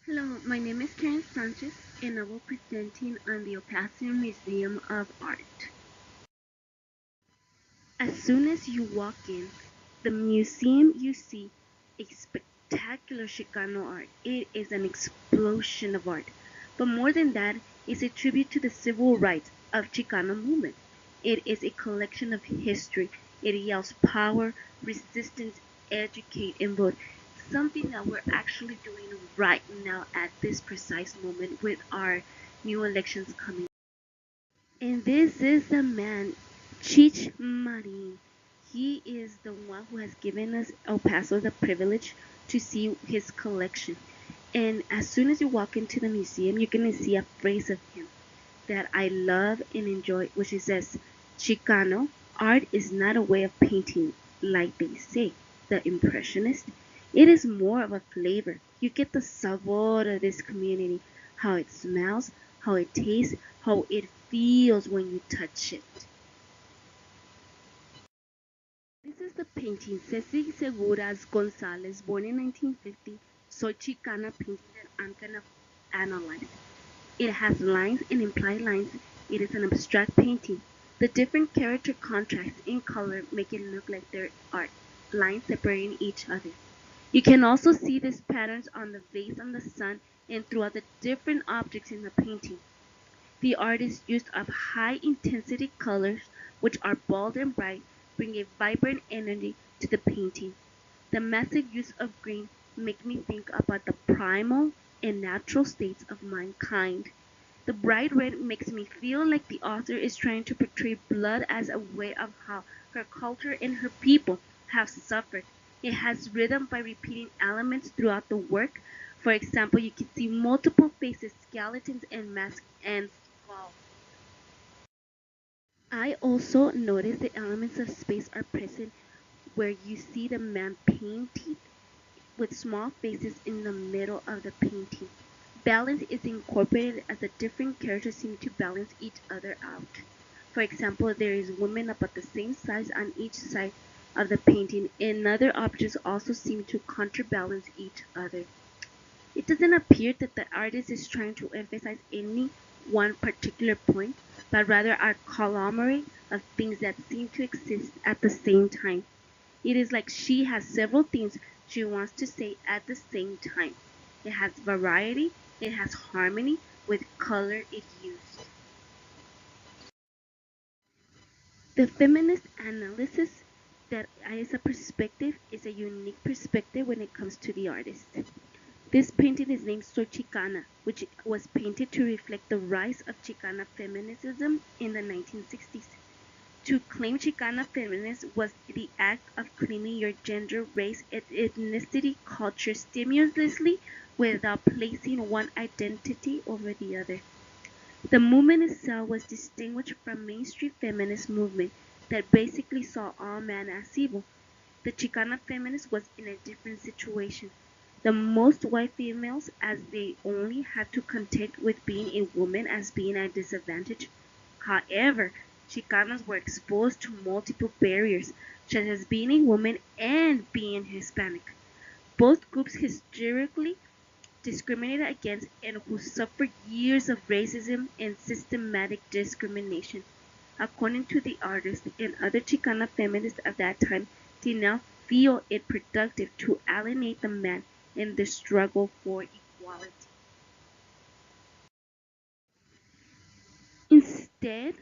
Hello, my name is Karen Sanchez and I will be presenting on the Paso Museum of Art. As soon as you walk in, the museum you see a spectacular Chicano art. It is an explosion of art. But more than that, it's a tribute to the civil rights of Chicano movement. It is a collection of history. It yells power, resistance, educate, and vote. Something that we're actually doing right now at this precise moment with our new elections coming. And this is the man, Chich Marin. He is the one who has given us El Paso the privilege to see his collection. And as soon as you walk into the museum, you're going to see a phrase of him that I love and enjoy, which is says, Chicano, art is not a way of painting like they say, the Impressionist. It is more of a flavor. You get the sabor of this community, how it smells, how it tastes, how it feels when you touch it. This is the painting Ceci Seguras Gonzalez, born in 1950. Soy Chicana painting that I'm going to analyze. It has lines and implied lines. It is an abstract painting. The different character contrasts in color make it look like there are lines separating each other. You can also see these patterns on the vase on the sun and throughout the different objects in the painting. The artist used up high intensity colors which are bold and bright, bring a vibrant energy to the painting. The massive use of green make me think about the primal and natural states of mankind. The bright red makes me feel like the author is trying to portray blood as a way of how her culture and her people have suffered. It has rhythm by repeating elements throughout the work. For example, you can see multiple faces, skeletons, and masks and skulls. I also noticed the elements of space are present where you see the man painting with small faces in the middle of the painting. Balance is incorporated as the different characters seem to balance each other out. For example, there is women about the same size on each side of the painting, and other objects also seem to counterbalance each other. It doesn't appear that the artist is trying to emphasize any one particular point, but rather a conglomerate of things that seem to exist at the same time. It is like she has several things she wants to say at the same time. It has variety, it has harmony with color it used. The feminist analysis that is a perspective is a unique perspective when it comes to the artist. This painting is named Soy Chicana, which was painted to reflect the rise of Chicana feminism in the 1960s. To claim Chicana feminism was the act of claiming your gender, race, ethnicity, culture stimulously without placing one identity over the other. The movement itself was distinguished from mainstream feminist movement that basically saw all men as evil. The Chicana feminist was in a different situation. The most white females, as they only had to contend with being a woman as being a disadvantage. However, Chicanas were exposed to multiple barriers, such as being a woman and being Hispanic. Both groups historically discriminated against and who suffered years of racism and systematic discrimination. According to the artist and other Chicana feminists of that time, did not feel it productive to alienate the man in the struggle for equality. Instead,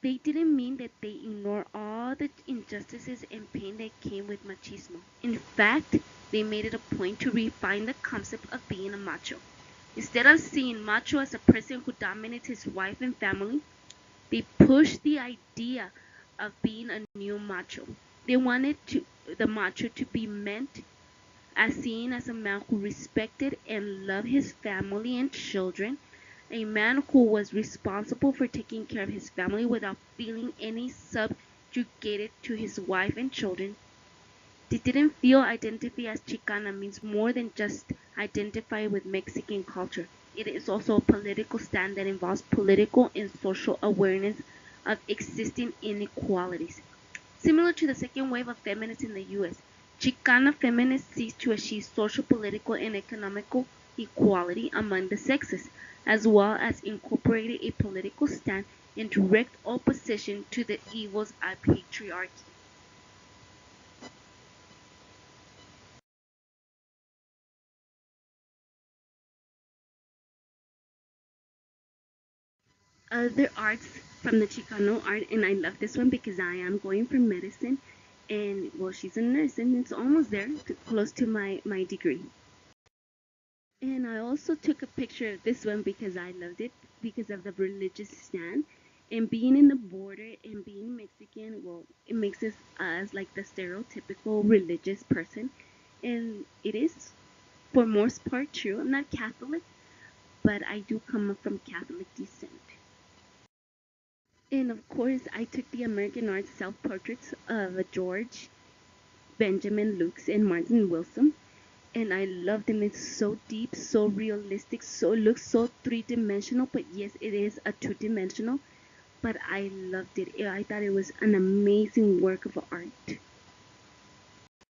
they didn't mean that they ignore all the injustices and pain that came with machismo. In fact, they made it a point to refine the concept of being a macho. Instead of seeing macho as a person who dominates his wife and family, they pushed the idea of being a new macho. They wanted the macho to be meant as seen as a man who respected and loved his family and children, a man who was responsible for taking care of his family without feeling any subjugated to his wife and children. They didn't feel identity as Chicana means more than just identify with Mexican culture. It is also a political stand that involves political and social awareness of existing inequalities. Similar to the second wave of feminists in the US, Chicana feminists seek to achieve social, political, and economical equality among the sexes, as well as incorporating a political stand in direct opposition to the evils of patriarchy. Other arts from the Chicano art, and I love this one because I am going for medicine, and well, she's a nurse, and it's almost there, close to my degree. And I also took a picture of this one because I loved it because of the religious stand. And being in the border and being Mexican, well, it makes us like the stereotypical religious person. And it is, for most part, true. I'm not Catholic, but I do come from Catholic descent. And of course, I took the American art self portraits of George, Benjamin Lukes, and Martin Wilson. And I love them. It's so deep, so realistic, so it looks so three-dimensional. But yes, it is a two-dimensional. But I loved it. I thought it was an amazing work of art.